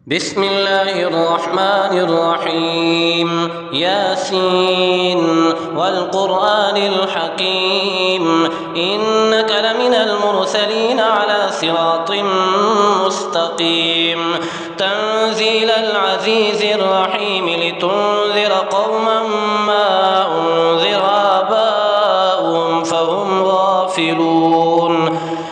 بسم الله الرحمن الرحيم ياسين والقرآن الحكيم إنك لمن المرسلين على صراط مستقيم تنزيل العزيز الرحيم لتنذر قوما ما أنذر آباؤهم فهم غافلون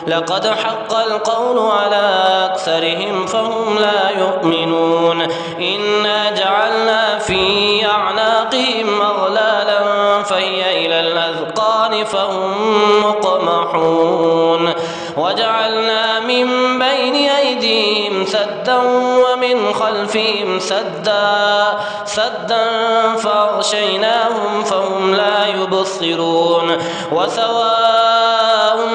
لقد حق القول على أكثرهم فهم لا يؤمنون إنا جعلنا في أعناقهم أغلالا فهي إلى الأذقان فهم مقمحون وجعلنا من بين أيديهم سدا ومن خلفهم سدا فأغشيناهم فهم لا يبصرون وسواء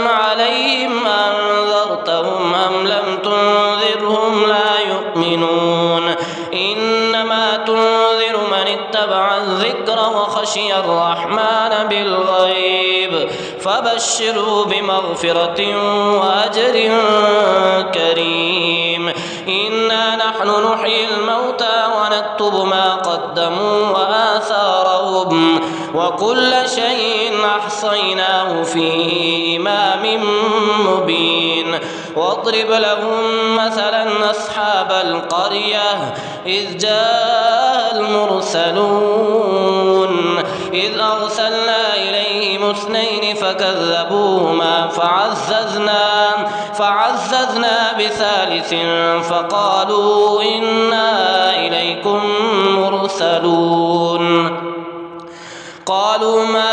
عليهم أنذرتهم أم لم تنذرهم لا يؤمنون إنما تنذر من اتبع الذكر وخشي الرحمن بالغيب فبشره بمغفرة وأجر كريم إنا نحن نحيي الموتى ونكتب ما قدموا وآثارهم وكل شيء أحصيناه في إمام مبين واضرب لهم مثلا أصحاب القرية إذ جاء المرسلون إذ أرسلنا إليهم اثنين فكذبوهما فعززنا بثالث فقالوا إنا إليكم مرسلون قالوا ما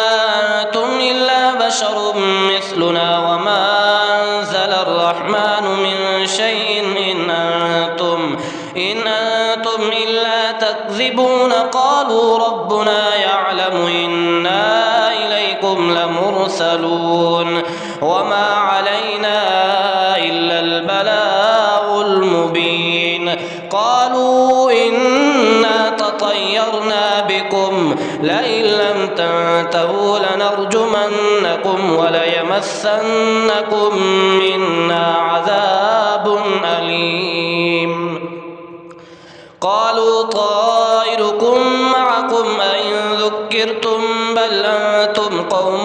أنتم إلا بشر مثلنا وما أنزل الرحمن من شيء إن أنتم إلا تكذبون قالوا ربنا يعلم إنا إليكم لمرسلون وما علينا إلا البلاغ المبين قالوا إنا تطيرنا بكم لئن لم تنتهوا لنرجمنكم وليمسنكم منا عذاب أليم قالوا طائركم معكم أئن ذكرتم بل أنتم قوم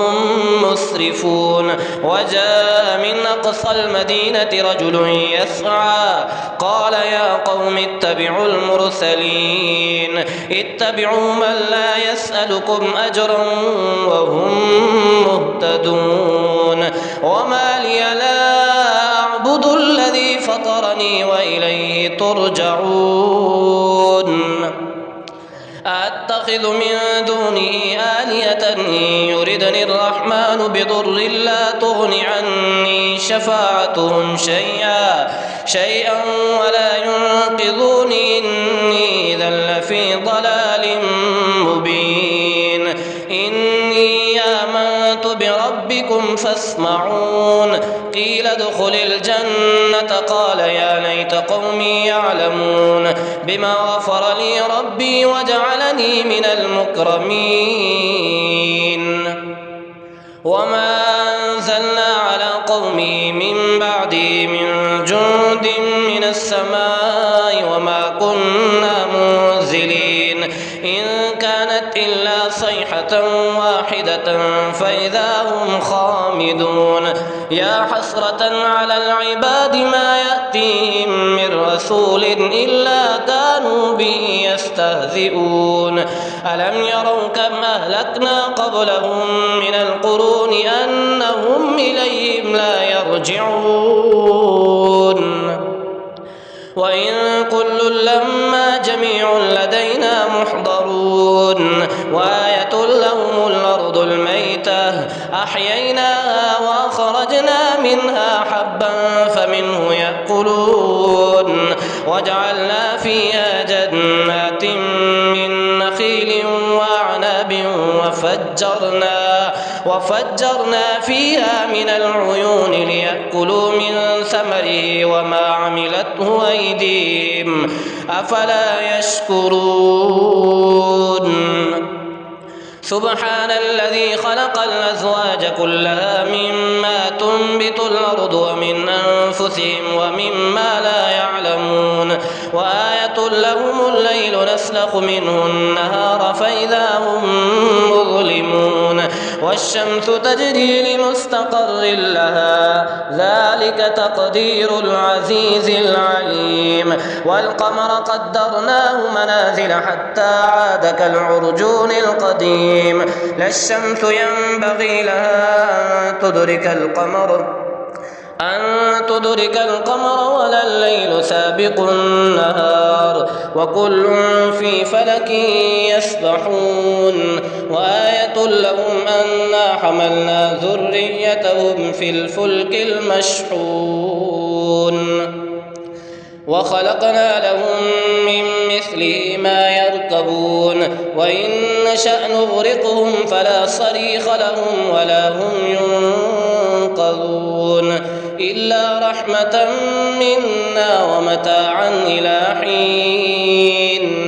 مسرفون وجاء من أقصى المدينة رجل يسعى قال يا قوم اتبعوا المرسلين اتبعوا من لا يسألكم أجرا وهم مهتدون وما لي لا أعبد الذي فطرني وإليه ترجعون أتخذ من دونه آلهة إن يردني الرحمن بضر لا تغن عني شفاعتهم شيئا ولا ينقذوني إني إذا لفي ضلال مبين إني آمنت بربكم فاسمعون قيل ادخل الجنة قال يا ليت قومي يعلمون بما غفر لي ربي وجعلني من المكرمين وما أنزلنا على قومه من بعده من جند من السماء وما كنا منزلين إن كانت إلا صيحة واحدة فإذا هم خامدون يا حسرة على العباد ما يأتيهم من رسول إلا كانوا به يستهزئون ألم يروا كم أهلكنا قبلهم من القرون أنهم إليهم لا يرجعون وإن كل لما جميع لدينا محضرون وآية لهم الأرض الميتة أحييناها وأخرجنا منها حبا فمنه يأكلون وجعلنا فيها جنات من نخيل وأعناب وفجرنا فيها من العيون ليأكلوا من ثمره وما عملته أيديهم أفلا يشكرون سبحان الذي خلق الأزواج كلها مما تنبت الأرض ومن أنفسهم ومما لا يعلمون وآية لهم الليل نسلخ منه النهار فإذا هم مظلمون والشمس تجري لمستقر لها ذلك تقدير العزيز العليم والقمر قدرناه منازل حتى عاد كالعرجون القديم لا الشمس ينبغي لها أن تدرك القمر ولا الليل سابق النهار وكل في فلك يسبحون وآية لهم أنا حملنا ذريتهم في الفلك المشحون وخلقنا لهم من مثله ما يركبون وإن نشأ نغرقهم فلا صريخ لهم ولا هم ينقذون إلا رحمة منا ومتاعا إلى حين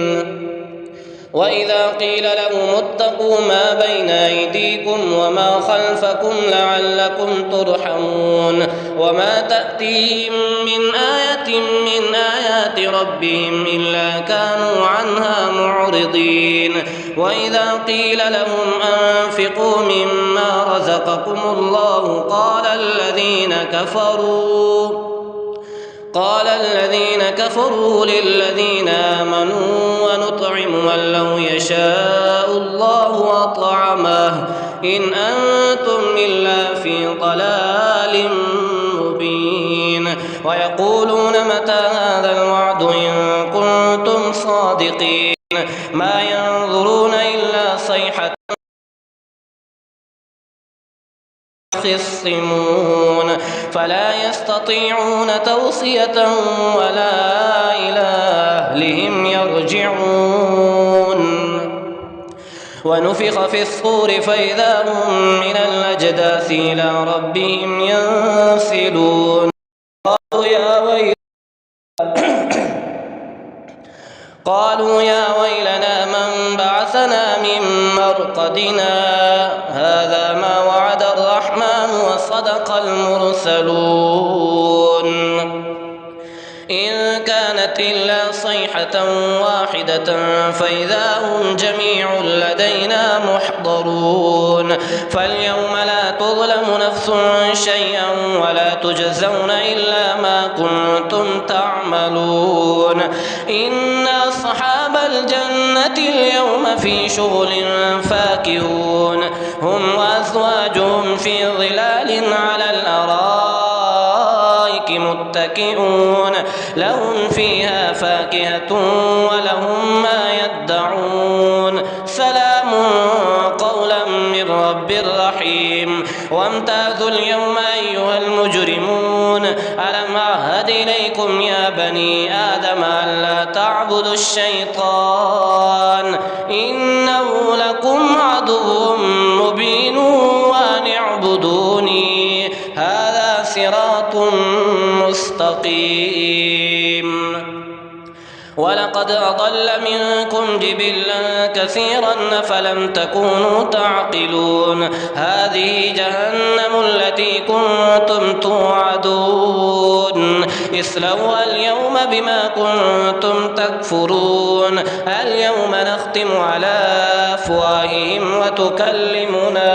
وإذا قيل لهم اتقوا ما بين أيديكم وما خلفكم لعلكم ترحمون وما تأتيهم من آية من آيات ربهم إلا كانوا عنها معرضين وإذا قيل لهم أنفقوا مما رزقكم الله قال الذين كفروا للذين آمنوا ونطعم من لو يشاء الله أطعمه إن أنتم إلا في ضلال مبين ويقولون متى هذا الوعد إن كنتم صادقين ما ينظرون إلا صيحة يخصمون فلا يستطيعون توصية ولا إلى أهلهم يرجعون ونفخ في الصور فإذا هم من الأجداث إلى ربهم ينسلون قالوا يا ويلنا من بعثنا من مرقدنا هذا ما وعد الرحمن وصدق المرسلون إن كانت إلا صيحة واحدة فإذا هم جميع لدينا محضرون فاليوم لا تظلم نفس شيئا ولا تجزون إلا ما كنتم تعملون إن أصحاب الجنة اليوم في شغل فاكهون هم وأزواجهم في ظلال على الأرائك متكئون لهم فيها فاكهة ولهم ما يدعون سلام قولا من رب رحيم وامتازوا اليوم أيها المجرمون ألم أعهد إليكم يا بني آدم ألا تعبدوا الشيطان إنه لكم عدو مبين وأن اعبدوني هذا صراط مستقيم ولقد أضل منكم جبلا كثيرا فلم تكونوا تعقلون هذه جهنم التي كنتم توعدون اصلوها اليوم بما كنتم تكفرون اليوم نختم على أفواههم وتكلمنا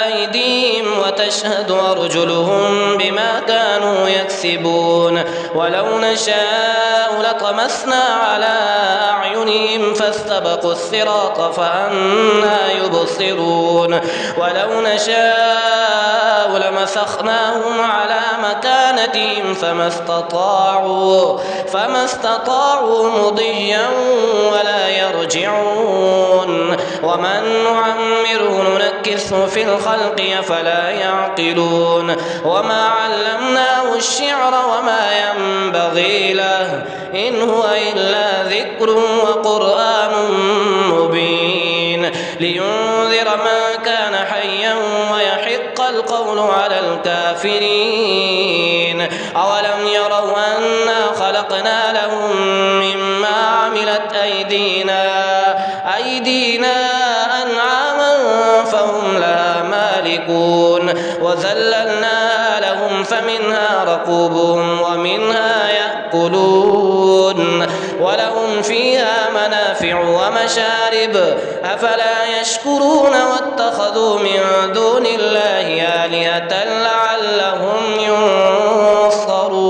أيديهم وتشهد أرجلهم بما كانوا يكسبون ولو نشاء لطمسنا على أعينهم فاستبقوا الصراط فأنى يبصرون ولو نشاء لمسخناهم على مكانتهم فما استطاعوا مضيا ولا يرجعون ومن نعمره ننكسه في الخلق فلا يعقلون وما علمناه الشعر وما ينبغي له إن هو إلا ذكر وقرآن مبين لينذر من كان حيا ويحق القول على الكافرين أولم يروا أنا خلقنا لهم مما عملت أيدينا أنعاما فهم لها مالكون وذللنا لهم فمنها ركوبهم ومنها يأكلون ولهم فيها منافع ومشارب أفلا يشكرون واتخذوا من دون الله آلهة لعلهم ينصرون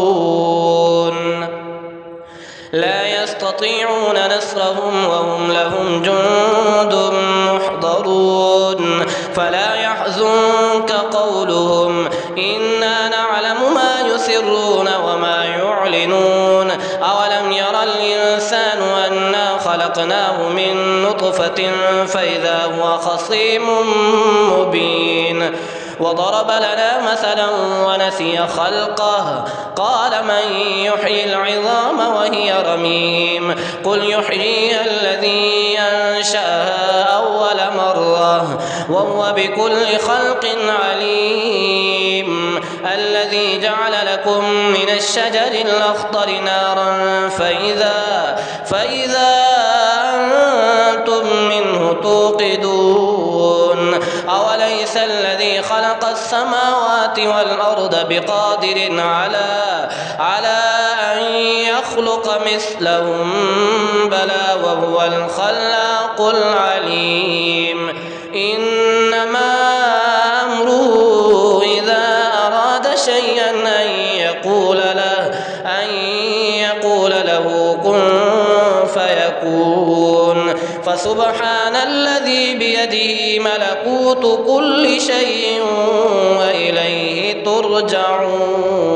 لا يستطيعون نصرهم وهم لهم جند محضرون فلا يحزنك قولهم إنا نعلم ما يسرون وما يعلنون أولم ير الإنسان أنا خلقناه من نطفة فإذا هو خصيم مبين وضرب لنا مثلا ونسي خلقه قال من يحيي العظام وهي رميم قل يحييها الذي أنشأها أول مرة وهو بكل خلق عليم الذي جعل لكم من الشجر الأخضر نارا فإذا أنتم منه توقدون أوليس الذي خلق السماوات والأرض بقادر على أن يخلق مثلهم بلى وهو الخلاق العليم إنما أمره إذا أراد شيئا أن يقول له كن فيكون فسبحان الذي بيده ملكوت كل شيء وإليه ترجعون.